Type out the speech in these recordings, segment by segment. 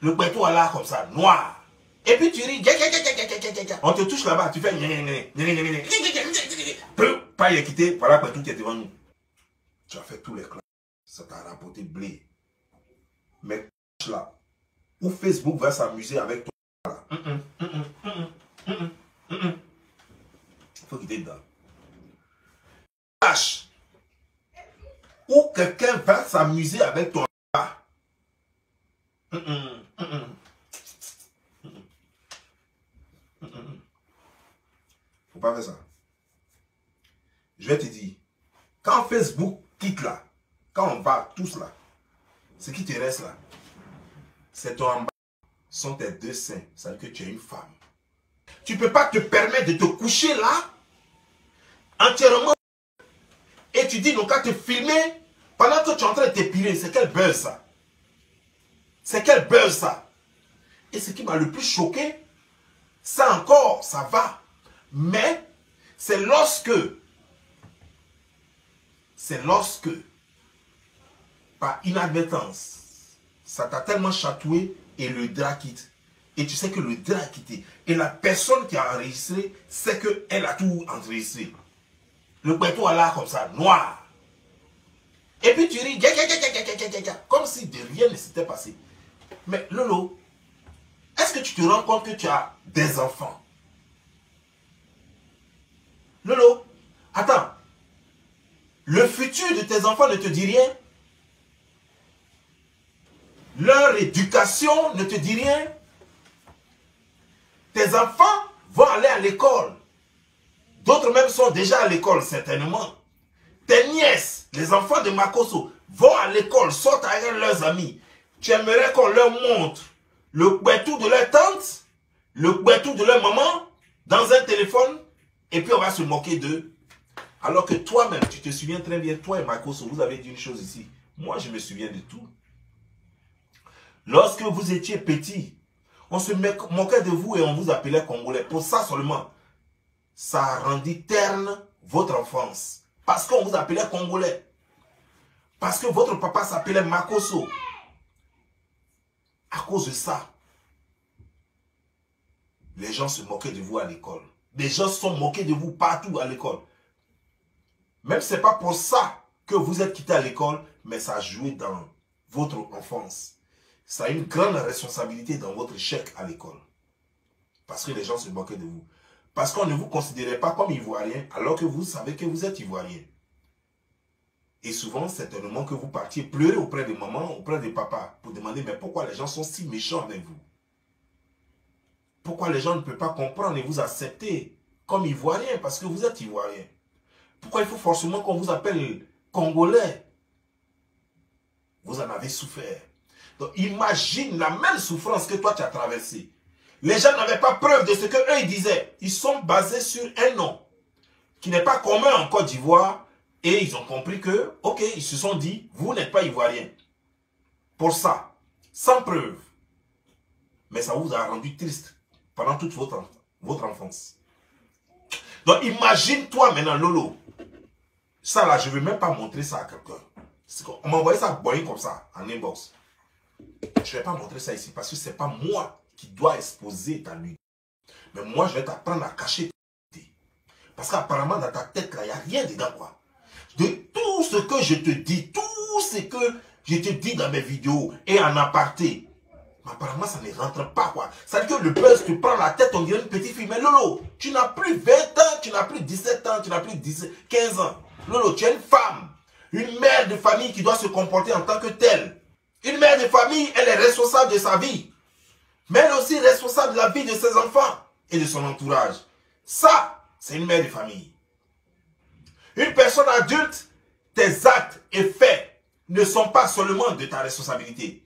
Le béton est là comme ça, noir. Et puis tu ris, on te touche là-bas, tu fais pas y quitter, voilà béton qui est devant nous. Tu as fait tous les clans, ça t'a rapporté blé. Mais là, où Facebook va s'amuser avec toi là. Il faut quitter dedans. H. Où quelqu'un va s'amuser avec ton là. Faut pas faire ça. Je vais te dire, quand Facebook quitte là, quand on va tous là, ce qui te reste là, c'est ton en bas, sont tes deux seins. Ça veut dire que tu es une femme. Tu ne peux pas te permettre de te coucher là, entièrement, et tu dis, donc à te filmer, pendant que tu es en train de t'épiler. C'est quel buzz ça? C'est quel buzz ça? Et ce qui m'a le plus choqué, ça encore, ça va. Mais, c'est lorsque, par inadvertance, ça t'a tellement chatoué et le drap quitte. Et tu sais que le drap a quitté. Et la personne qui a enregistré sait qu'elle a tout enregistré. Le béton est là comme ça, noir. Et puis tu ris, comme si de rien ne s'était passé. Mais Lolo, est-ce que tu te rends compte que tu as des enfants? Lolo, attends. Le futur de tes enfants ne te dit rien? Leur éducation ne te dit rien? Tes enfants vont aller à l'école. D'autres même sont déjà à l'école, certainement. Tes nièces, les enfants de Makosso, vont à l'école, sortent avec leurs amis. Tu aimerais qu'on leur montre le bétou de leur tante, le bétou de leur maman, dans un téléphone, et puis on va se moquer d'eux. Alors que toi-même, tu te souviens très bien, toi et Makosso, vous avez dit une chose ici. Moi, je me souviens de tout. Lorsque vous étiez petits, on se moquait de vous et on vous appelait Congolais. Pour ça seulement, ça a rendu terne votre enfance. Parce qu'on vous appelait Congolais. Parce que votre papa s'appelait Makosso. À cause de ça, les gens se moquaient de vous à l'école. Les gens se sont moqués de vous partout à l'école. Même si ce n'est pas pour ça que vous êtes quitté à l'école, mais ça a joué dans votre enfance. Ça a une grande responsabilité dans votre échec à l'école. Parce que les gens se moquaient de vous. Parce qu'on ne vous considérait pas comme Ivoirien, alors que vous savez que vous êtes Ivoirien. Et souvent, certainement que vous partiez pleurer auprès de maman, auprès de papa, pour demander, mais pourquoi les gens sont si méchants avec vous? Pourquoi les gens ne peuvent pas comprendre et vous accepter comme Ivoirien, parce que vous êtes Ivoirien? Pourquoi il faut forcément qu'on vous appelle Congolais? Vous en avez souffert. Donc imagine la même souffrance que toi tu as traversée. Les gens n'avaient pas preuve de ce qu'eux ils disaient. Ils sont basés sur un nom qui n'est pas commun en Côte d'Ivoire. Et ils ont compris que, ok, ils se sont dit, vous n'êtes pas Ivoirien. Pour ça, sans preuve. Mais ça vous a rendu triste pendant toute votre enfance. Donc imagine-toi maintenant, Lolo. Ça là, je ne veux même pas montrer ça à quelqu'un. On m'a envoyé ça boing comme ça, en inbox. Je ne vais pas montrer ça ici parce que ce n'est pas moi qui dois exposer ta nudité. Mais moi, je vais t'apprendre à cacher ta nudité. Parce qu'apparemment, dans ta tête, là, il n'y a rien dedans, quoi. De tout ce que je te dis, tout ce que je te dis dans mes vidéos et en aparté, mais apparemment, ça ne rentre pas, quoi. Ça veut dire que le buzz te prend la tête, on dirait une petite fille. Mais Lolo, tu n'as plus 20 ans, tu n'as plus 17 ans, tu n'as plus 15 ans. Lolo, tu es une femme, une mère de famille qui doit se comporter en tant que telle. Une mère de famille, elle est responsable de sa vie. Mais elle est aussi responsable de la vie de ses enfants et de son entourage. Ça, c'est une mère de famille. Une personne adulte, tes actes et faits ne sont pas seulement de ta responsabilité.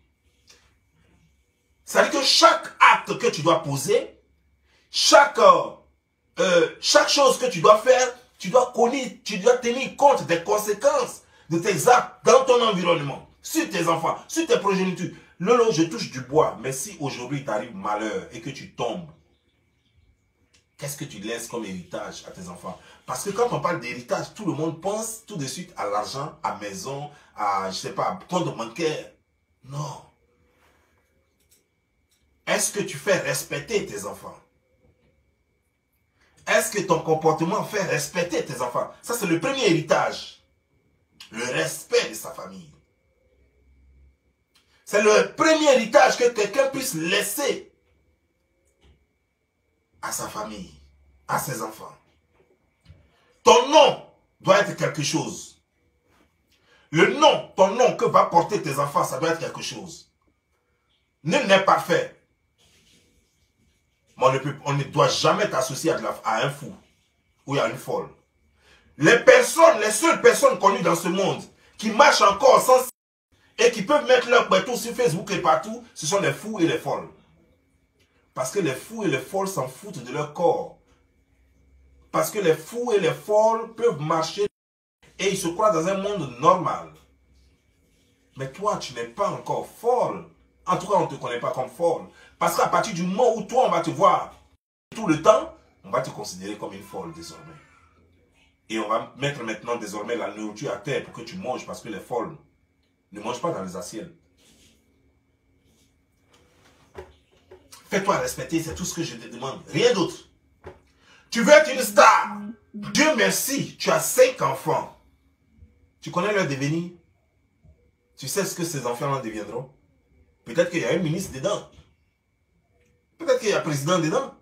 Ça veut dire que chaque acte que tu dois poser, chaque chose que tu dois faire, tu dois tenir compte des conséquences de tes actes dans ton environnement, sur tes enfants, sur tes progénitures. Lolo, je touche du bois, mais si aujourd'hui t'arrive malheur et que tu tombes, qu'est-ce que tu laisses comme héritage à tes enfants? Parce que quand on parle d'héritage, tout le monde pense tout de suite à l'argent, à maison, à, je sais pas, compte bancaire. Non. est-ce que tu fais respecter tes enfants? Est-ce que ton comportement fait respecter tes enfants? Ça, c'est le premier héritage. Le respect de sa famille. C'est le premier héritage que quelqu'un puisse laisser à sa famille, à ses enfants. Ton nom doit être quelque chose. Le nom, ton nom que va porter tes enfants, ça doit être quelque chose. Nul n'est parfait. Mais on ne doit jamais t'associer à un fou ou à une folle. Les seules personnes connues dans ce monde qui marchent encore sans et qui peuvent mettre leur photo sur Facebook et partout, ce sont les fous et les folles. Parce que les fous et les folles s'en foutent de leur corps. Parce que les fous et les folles peuvent marcher et ils se croient dans un monde normal. Mais toi, tu n'es pas encore folle. En tout cas, on ne te connaît pas comme folle. Parce qu'à partir du moment où toi, on va te voir tout le temps, on va te considérer comme une folle désormais. Et on va mettre maintenant désormais la nourriture à terre pour que tu manges parce que les folles ne mangent pas dans les assiettes. Fais-toi respecter, c'est tout ce que je te demande. Rien d'autre. Tu veux être une star. Dieu merci, tu as 5 enfants. Tu connais leur devenir? Tu sais ce que ces enfants-là deviendront? Peut-être qu'il y a un ministre dedans. Peut-être qu'il y a un président dedans.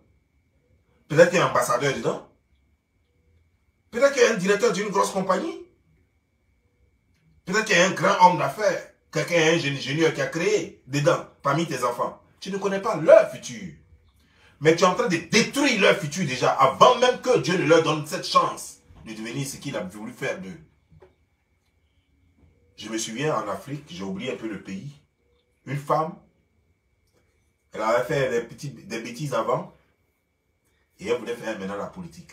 Peut-être qu'il y a un ambassadeur dedans. Peut-être qu'il y a un directeur d'une grosse compagnie. Peut-être qu'il y a un grand homme d'affaires. Quelqu'un, un ingénieur qui a créé dedans, parmi tes enfants. Tu ne connais pas leur futur. Mais tu es en train de détruire leur futur déjà, avant même que Dieu ne leur donne cette chance de devenir ce qu'il a voulu faire d'eux. Je me souviens en Afrique, j'ai oublié un peu le pays, une femme, elle avait fait des bêtises avant, et elle voulait faire maintenant la politique.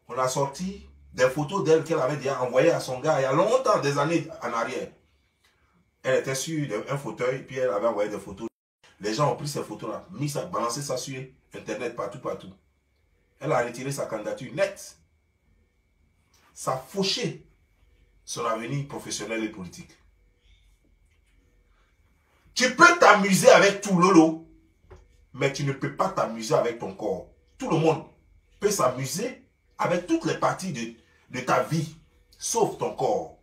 On a sorti des photos d'elle qu'elle avait déjà envoyées à son gars il y a longtemps, des années en arrière. Elle était sur un fauteuil, puis elle avait envoyé des photos. Les gens ont pris ces photos-là, mis ça, balancé ça sur Internet, partout, partout. Elle a retiré sa candidature nette. Ça a fauché son avenir professionnel et politique. Tu peux t'amuser avec tout, Lolo, mais tu ne peux pas t'amuser avec ton corps. Tout le monde peut s'amuser avec toutes les parties de ta vie, sauf ton corps.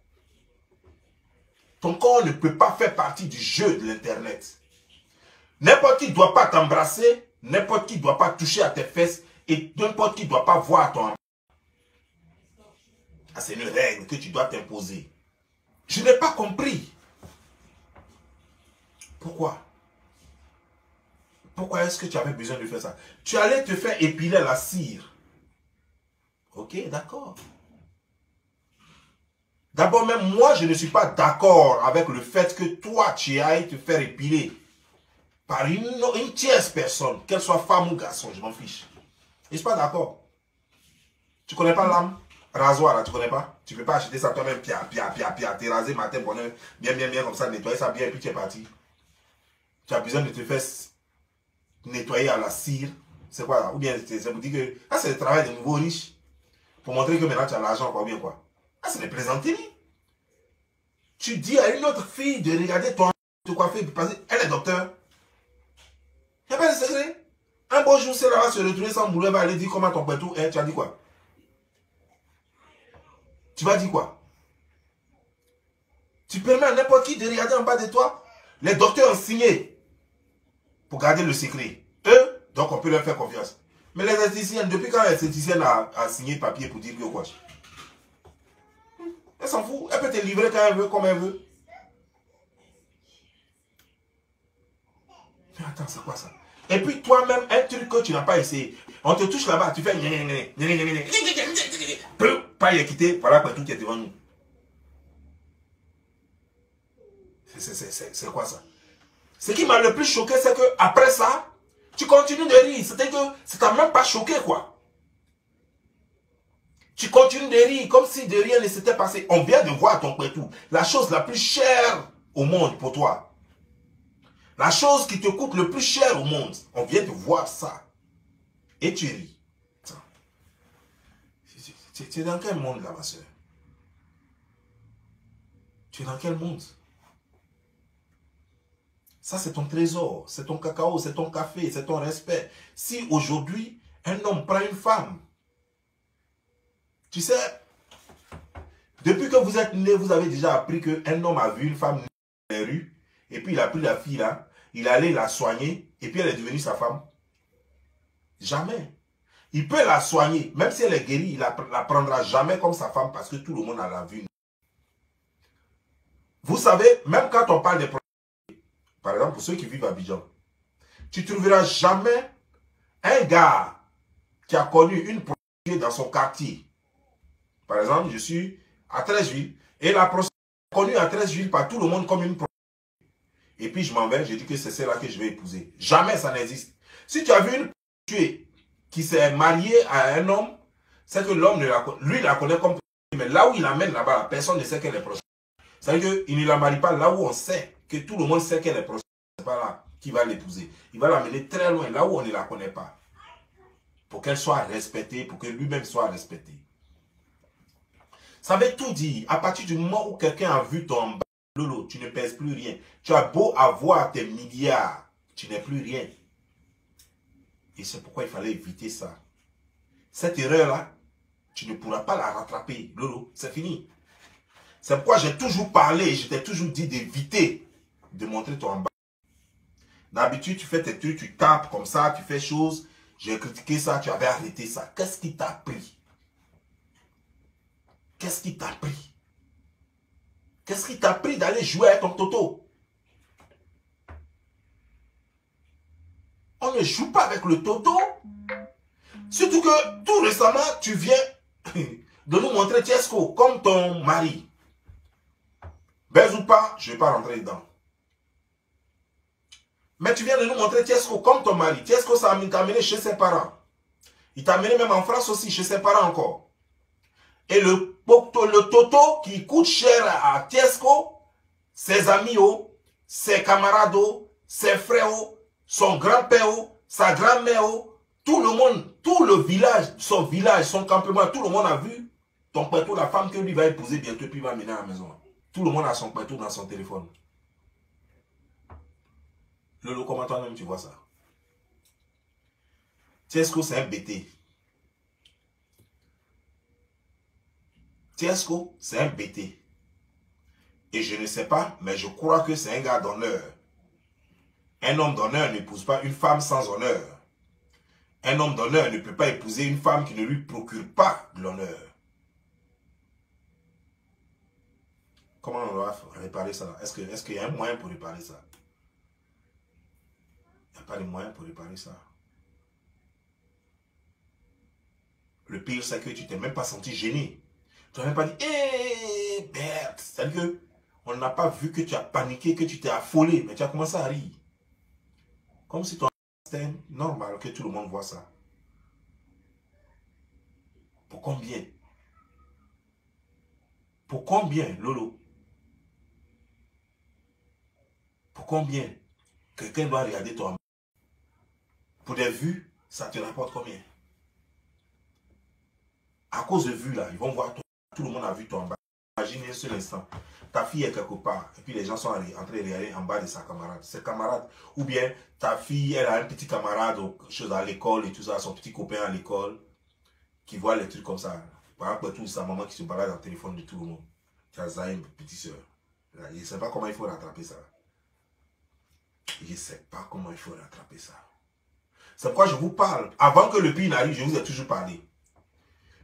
Ton corps ne peut pas faire partie du jeu de l'Internet. N'importe qui ne doit pas t'embrasser, n'importe qui ne doit pas toucher à tes fesses et n'importe qui ne doit pas voir ton... Ah, c'est une règle que tu dois t'imposer. Je n'ai pas compris. Pourquoi? Pourquoi est-ce que tu avais besoin de faire ça? Tu allais te faire épiler la cire. Ok, d'accord. D'abord, même moi, je ne suis pas d'accord avec le fait que toi, tu ailles te faire épiler par une tierce personne, qu'elle soit femme ou garçon, je m'en fiche. Je ne suis pas d'accord. Tu ne connais pas l'âme? Rasoir, là, tu ne connais pas? Tu ne peux pas acheter ça toi-même, pia, t'es rasé matin, bonheur, bien, comme ça, nettoyer ça bien, et puis tu es parti. Tu as besoin de te faire nettoyer à la cire. C'est quoi là? Ou bien, ça vous dit que ça, c'est le travail des nouveaux riches. Pour montrer que maintenant, tu as l'argent, quoi, ou bien quoi. Ah, c'est des plaisanteries. Tu dis à une autre fille de regarder ton te coiffer, parce qu'elle est docteur. Il n'y a pas de secret. Un beau jour, si elle va se retrouver sans boulot, elle va aller dire comment ton pétou est. Tu as dit quoi? Tu vas dire quoi? Tu permets à n'importe qui de regarder en bas de toi. Les docteurs ont signé pour garder le secret. Eux, donc on peut leur faire confiance. Mais les esthéticiennes, depuis quand l'esthéticienne a signé le papier pour dire que quoi? Elle s'en fout. Elle peut te livrer quand elle veut, comme elle veut. Mais attends, c'est quoi ça? Et puis toi-même, un truc que tu n'as pas essayé. On te touche là-bas, tu fais... Pas y quitter, voilà quoi, tout est devant nous. C'est quoi ça? Ce qui m'a le plus choqué, c'est que après ça, tu continues de rire. C'était que ça t'a même pas choqué, quoi. Tu continues de rire comme si de rien ne s'était passé. On vient de voir ton pétou. La chose la plus chère au monde pour toi. La chose qui te coûte le plus cher au monde. On vient de voir ça. Et tu ris. Tu es dans quel monde là, ma soeur? Tu es dans quel monde? Ça, c'est ton trésor, c'est ton cacao, c'est ton café, c'est ton respect. Si aujourd'hui, un homme prend une femme, tu sais, depuis que vous êtes né, vous avez déjà appris qu'un homme a vu une femme dans les rues, et puis il a pris la fille là, il allait la soigner, et puis elle est devenue sa femme. Jamais. Il peut la soigner, même si elle est guérie, il ne la prendra jamais comme sa femme parce que tout le monde a la vue. Vous savez, même quand on parle des prostituées, par exemple, pour ceux qui vivent à Abidjan, tu ne trouveras jamais un gars qui a connu une prostituée dans son quartier. Par exemple, je suis à Treichville et la prostituée est connue à Treichville par tout le monde comme une prostituée. Et puis je m'en vais, je dis que c'est celle-là que je vais épouser. Jamais ça n'existe. Si tu as vu une prostituée qui s'est mariée à un homme, c'est que l'homme, lui, il la connaît comme prostituée. Mais là où il l'amène là-bas, personne ne sait qu'elle est prostituée. C'est-à-dire qu'il ne la marie pas là où on sait, que tout le monde sait qu'elle est prostituée. C'est pas là qu'il va l'épouser. Il va l'amener très loin, là où on ne la connaît pas. Pour qu'elle soit respectée, pour que lui-même soit respecté. Ça veut tout dire. À partir du moment où quelqu'un a vu ton Lolo, tu ne pèses plus rien. Tu as beau avoir tes milliards, tu n'es plus rien. Et c'est pourquoi il fallait éviter ça. Cette erreur-là, tu ne pourras pas la rattraper. Lolo, c'est fini. C'est pourquoi j'ai toujours parlé, je t'ai toujours dit d'éviter de montrer ton bas. D'habitude, tu fais tes trucs, tu tapes comme ça, tu fais choses. J'ai critiqué ça, tu avais arrêté ça. Qu'est-ce qui t'a pris? Qu'est-ce qui t'a pris? Qu'est-ce qui t'a pris d'aller jouer avec ton toto? On ne joue pas avec le toto. Surtout que tout récemment, tu viens de nous montrer Tiesco comme ton mari. Baise ou pas, je ne vais pas rentrer dedans. Mais tu viens de nous montrer Tiesco comme ton mari. Tiesco, ça t'a amené chez ses parents. Il t'a amené même en France aussi, chez ses parents encore. Et le toto qui coûte cher à Tiesco, ses amis, ses camarades, ses frères, son grand-père, sa grand-mère, tout le monde, tout le village, son campement, tout le monde a vu ton pèto, la femme que lui va épouser bientôt, puis il va mener à la maison. Tout le monde a son pèto dans son téléphone. Lolo, comment toi-même tu vois ça? Tiesco, c'est un bêté. Tiesco, c'est un bêté. Et je ne sais pas, mais je crois que c'est un gars d'honneur. Un homme d'honneur n'épouse pas une femme sans honneur. Un homme d'honneur ne peut pas épouser une femme qui ne lui procure pas de l'honneur. Comment on va réparer ça? Est-ce qu'il y a un moyen pour réparer ça? Il n'y a pas de moyen pour réparer ça. Le pire, c'est que tu ne t'es même pas senti gêné. Tu n'as même pas dit, hé, merde. C'est-à-dire qu'on n'a pas vu que tu as paniqué, que tu t'es affolé, mais tu as commencé à rire. Comme si c'était normal que tout le monde voit ça. Pour combien? Pour combien, Lolo? Pour combien quelqu'un doit regarder toi? Pour des vues, ça te rapporte combien? À cause de vues là, ils vont voir tout le monde a vu toi en bas. Imagine un seul instant, ta fille est quelque part et puis les gens sont en train de regarder en bas de sa camarade. Ses camarades, ou bien ta fille, elle a un petit camarade à l'école et tout ça, son petit copain à l'école qui voit les trucs comme ça. Par exemple, tout sa maman qui se balade dans le téléphone de tout le monde. Tu as Zayn, petite soeur. Je ne sais pas comment il faut rattraper ça. Je ne sais pas comment il faut rattraper ça. C'est pourquoi je vous parle. Avant que le pays n'arrive, je vous ai toujours parlé.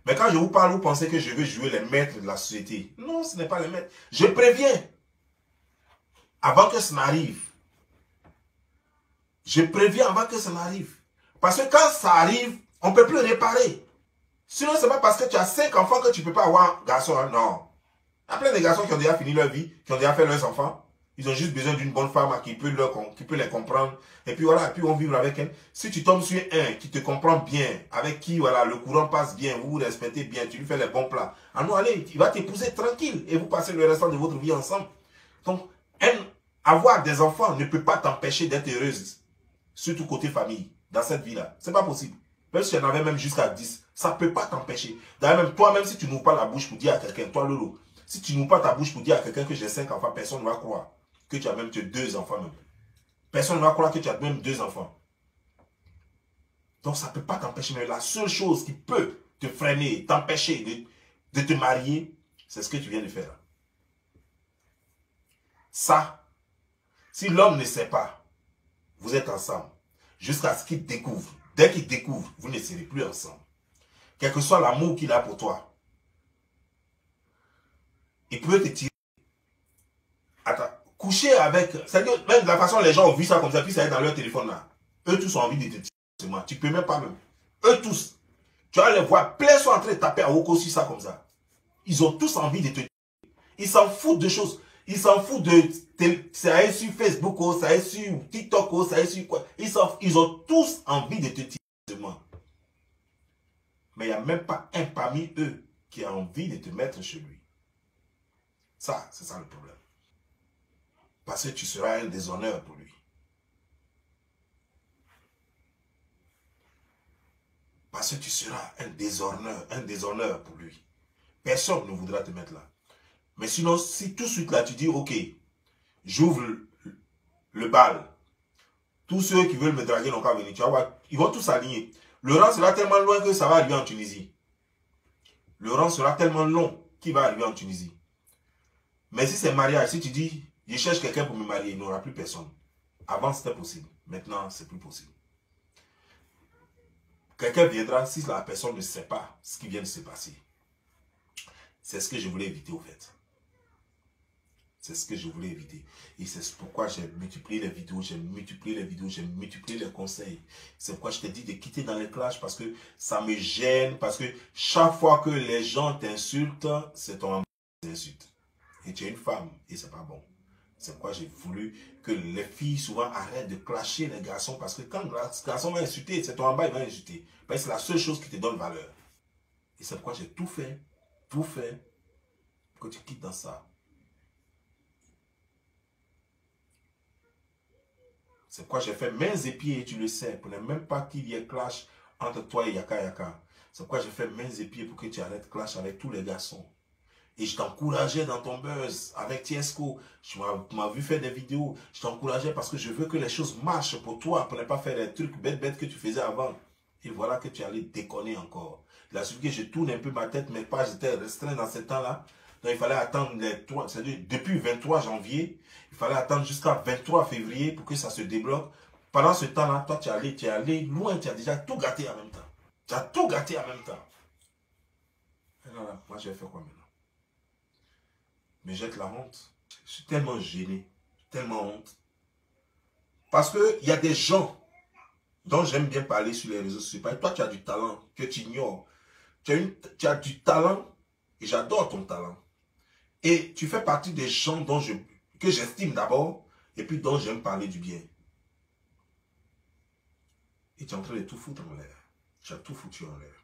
Mais quand je vous parle, vous pensez que je veux jouer les maîtres de la société. Non, ce n'est pas les maîtres. Je préviens. Avant que ça n'arrive. Je préviens avant que ça n'arrive. Parce que quand ça arrive, on ne peut plus réparer. Sinon, ce n'est pas parce que tu as 5 enfants que tu ne peux pas avoir un garçon. Hein? Non. Il y a plein de garçons qui ont déjà fini leur vie, qui ont déjà fait leurs enfants. Ils ont juste besoin d'une bonne femme qui peut les comprendre. Et puis voilà, puis on vivre avec elle. Si tu tombes sur un qui te comprend bien, avec qui voilà, le courant passe bien, vous vous respectez bien, tu lui fais les bons plats. Ah non, allez, il va t'épouser tranquille et vous passez le restant de votre vie ensemble. Donc, avoir des enfants ne peut pas t'empêcher d'être heureuse. Surtout côté famille, dans cette vie-là. C'est pas possible. Même si tu en avais même jusqu'à 10, ça ne peut pas t'empêcher. D'ailleurs, même toi, même si tu n'ouvres pas la bouche pour dire à quelqu'un, toi Lolo, si tu n'ouvres pas ta bouche pour dire à quelqu'un que j'ai 5 enfants, personne ne va croire que tu as même 2 enfants même. Personne ne va croire que tu as même 2 enfants. Donc, ça ne peut pas t'empêcher. Mais la seule chose qui peut te freiner, t'empêcher de te marier, c'est ce que tu viens de faire. Ça, si l'homme ne sait pas, vous êtes ensemble, jusqu'à ce qu'il découvre. Dès qu'il découvre, vous ne serez plus ensemble. Quel que soit l'amour qu'il a pour toi, il peut te tirer. Attends, coucher avec... C'est-à-dire, même de la façon les gens ont vu ça comme ça, puis ça est dans leur téléphone là. Eux tous ont envie de te tirer. Tu peux même pas même. Eux tous. Tu vas les voir, plein sont en train de taper à Oko sur ça comme ça. Ils ont tous envie de te tirer. Ils s'en foutent de choses. Ils s'en foutent de... Ça est sur Facebook, ça est sur TikTok, ça est sur quoi. Ils ont tous envie de te tirer. Mais il n'y a même pas un parmi eux qui a envie de te mettre chez lui. Ça, c'est ça le problème. Parce que tu seras un déshonneur pour lui. Parce que tu seras un déshonneur pour lui. Personne ne voudra te mettre là. Mais sinon, si tout de suite là, tu dis, ok, j'ouvre le bal. Tous ceux qui veulent me draguer n'ont qu'à venir. Tu vas voir, ils vont tous s'aligner. Le rang sera tellement loin que ça va arriver en Tunisie. Le rang sera tellement long qu'il va arriver en Tunisie. Mais si c'est mariage, si tu dis, je cherche quelqu'un pour me marier, il n'y aura plus personne. Avant, c'était possible. Maintenant, c'est plus possible. Quelqu'un viendra si la personne ne sait pas ce qui vient de se passer. C'est ce que je voulais éviter au fait. C'est ce que je voulais éviter. Et c'est pourquoi j'ai multiplié les vidéos, j'ai multiplié les conseils. C'est pourquoi je t'ai dit de quitter dans les clashs parce que ça me gêne. Parce que chaque fois que les gens t'insultent, c'est ton insulte. Et tu es une femme et c'est pas bon. C'est pourquoi j'ai voulu que les filles souvent arrêtent de clasher les garçons. Parce que quand le garçon va insulter, c'est ton en bas, il va insulter. Parce que c'est la seule chose qui te donne valeur. Et c'est pourquoi j'ai tout fait pour que tu quittes dans ça. C'est pourquoi j'ai fait mains et pieds, et tu le sais, pour ne même pas qu'il y ait clash entre toi et Yaka Yaka. C'est pourquoi j'ai fait mains et pieds pour que tu arrêtes clash avec tous les garçons. Et je t'encourageais dans ton buzz avec Tiesco. Tu m'as vu faire des vidéos. Je t'encourageais parce que je veux que les choses marchent pour toi, pour ne pas faire les trucs bêtes que tu faisais avant. Et voilà que tu allais déconner encore. Il a suffi que je tourne un peu ma tête, mes pages étaient restreintes dans ce temps-là. Donc il fallait attendre les 3, c'est-à-dire depuis 23 janvier, il fallait attendre jusqu'à 23 février pour que ça se débloque. Pendant ce temps-là, toi tu es allé loin, tu as déjà tout gâté en même temps. Tu as tout gâté en même temps. Et là, moi je vais faire quoi maintenant? Mais jette la honte. Je suis tellement gêné, tellement honte. Parce qu'il y a des gens dont j'aime bien parler sur les réseaux sociaux. Toi tu as du talent que tu ignores. Tu as du talent et j'adore ton talent. Et tu fais partie des gens que j'estime d'abord et puis dont j'aime parler du bien. Et tu es en train de tout foutre en l'air. Tu as tout foutu en l'air.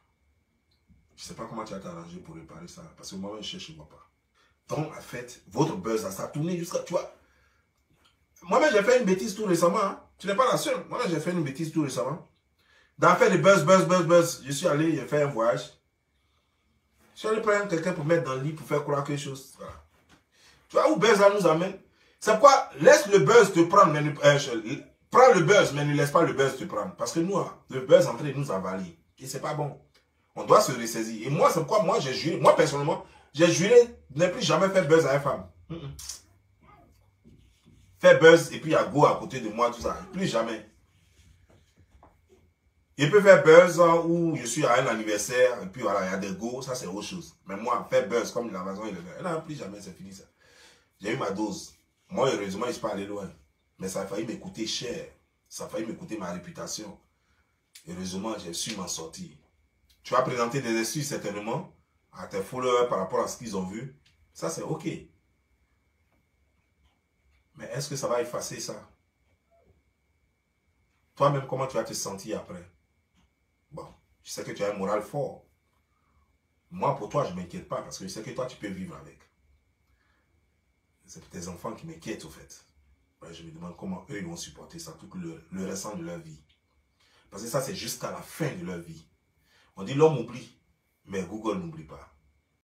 Je ne sais pas comment tu as t'arrangé pour réparer ça. Parce que moi, je cherche, je ne vois pas. Donc, en fait, votre buzz, ça a tourné jusqu'à... Tu vois, moi-même, j'ai fait une bêtise tout récemment. Hein. Tu n'es pas la seule. Moi-même, j'ai fait une bêtise tout récemment. Dans faire des buzz, je suis allé, j'ai fait un voyage. Je suis allé prendre quelqu'un pour mettre dans le lit, pour faire croire quelque chose. Voilà. Tu vois où buzz là nous amène? C'est quoi? Laisse le buzz te prendre, mais prends le buzz, mais ne laisse pas le buzz te prendre. Parce que nous, le buzz est en train de nous avaler. Et c'est pas bon. On doit se ressaisir. Et moi, c'est pourquoi moi, j'ai juré, moi personnellement, j'ai juré de ne plus jamais faire buzz à une femme. Faire buzz et puis il y a go à côté de moi, tout ça. Plus jamais. Il peut faire buzz où je suis à un anniversaire et puis voilà, il y a des go, ça c'est autre chose. Mais moi, faire buzz comme la maison, non, plus jamais, c'est fini ça. J'ai eu ma dose. Moi, heureusement, je ne suis pas allé loin. Mais ça a failli me coûter cher. Ça a failli me coûter ma réputation. Heureusement, j'ai su m'en sortir. Tu vas présenter des excuses certainement à tes followers par rapport à ce qu'ils ont vu. Ça, c'est OK. Mais est-ce que ça va effacer ça? Toi-même, comment tu vas te sentir après? Bon, je sais que tu as un moral fort. Moi, pour toi, je ne m'inquiète pas parce que je sais que toi, tu peux vivre avec. C'est tes enfants qui m'inquiètent au fait. Ouais, je me demande comment eux ils vont supporter ça tout le restant de leur vie. Parce que ça, c'est jusqu'à la fin de leur vie. On dit l'homme oublie, mais Google n'oublie pas.